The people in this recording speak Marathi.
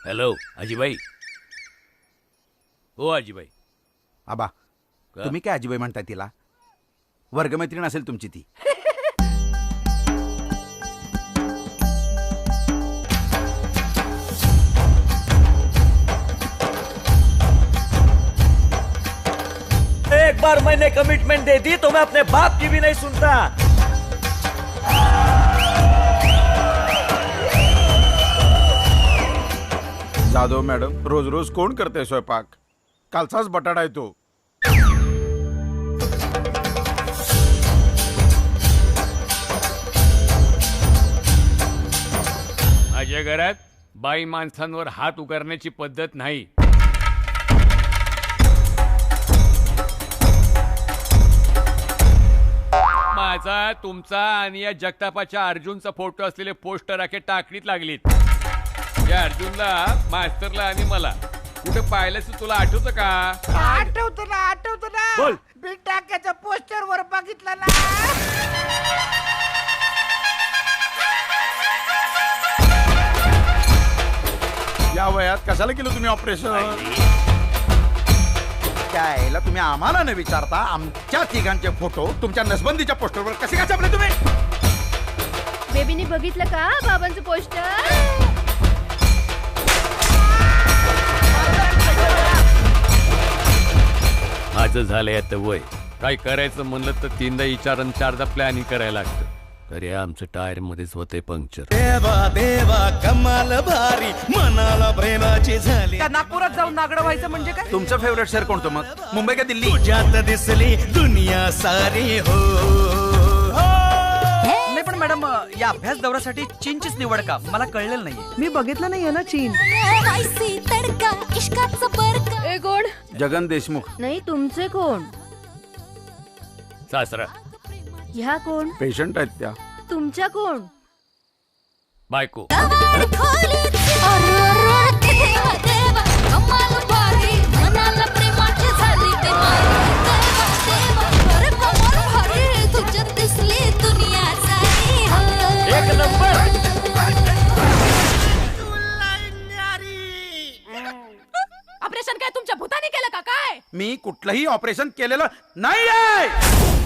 हॅलो आजीबाई. हो आजीबाई. आबा तुम्ही काय आजीबाई म्हणताय तिला? वर्गमैत्रीण असेल तुमची ती. एक बार मैंने कमिटमेंट दे दी तो मैं अपने बाप की भी नहीं सुनता. जाधव मॅडम रोज रोज कोण करते स्वयंपाक? कालचाच बटाटा आहे तो. माझ्या घरात बाई माणसांवर हात उगारण्याची पद्धत नाही. माझा तुमचा आणि या जगतापाच्या अर्जुनचा फोटो असलेले पोस्टर आखे टाकडीत लागलीत. या अर्जुनला मास्तरला आणि मला कुठे पाहिलंस तुला आठवतं का? आठवतं ना बोल. बिल टाक्याच्या पोस्टर वर बघितलं ना. या वयात कशाला केलं तुम्ही ऑपरेशन? त्याला तुम्ही आम्हाला न विचारता आमच्या तिघांचे फोटो तुमच्या नसबंदीच्या पोस्टरवर कसे काय छापले तुम्ही? बेबीने बघितलं का बाबांचं पोस्टर? माझं झालंय आता वय. काय करायचं म्हणलं तर तीनदा विचारून चारदा प्लॅनिंग करायला लागतं. अरे आमचं टायर मध्येच होते पंक्चर. देवा देवा कमाल भारी मनाला प्रेमाची झाली. त्या नागपुरात जाऊन नागडं व्हायचं म्हणजे काय? तुमचं फेवरेट शहर कोणतं मग? मुंबई का दिल्ली? तुझ्यात दिसली दुनिया सारी हो. नाही पण मॅडम या अभ्यास दौऱ्यासाठी चीनचीच निवड का? मला कळलेलं नाहीये. मी बघितलं नाहीये ना चीन. ए कोण? जगन देशमुख. नाही तुमचे कोण? सासरा. ह्या कोण? पेशंट आहेत त्या. तुमच्या कोण? बायको. एक नंबर. ऑपरेशन काय तुमच्या भूताने केलं का काय? मी कुठलंही ऑपरेशन केलेलं नाही आहे.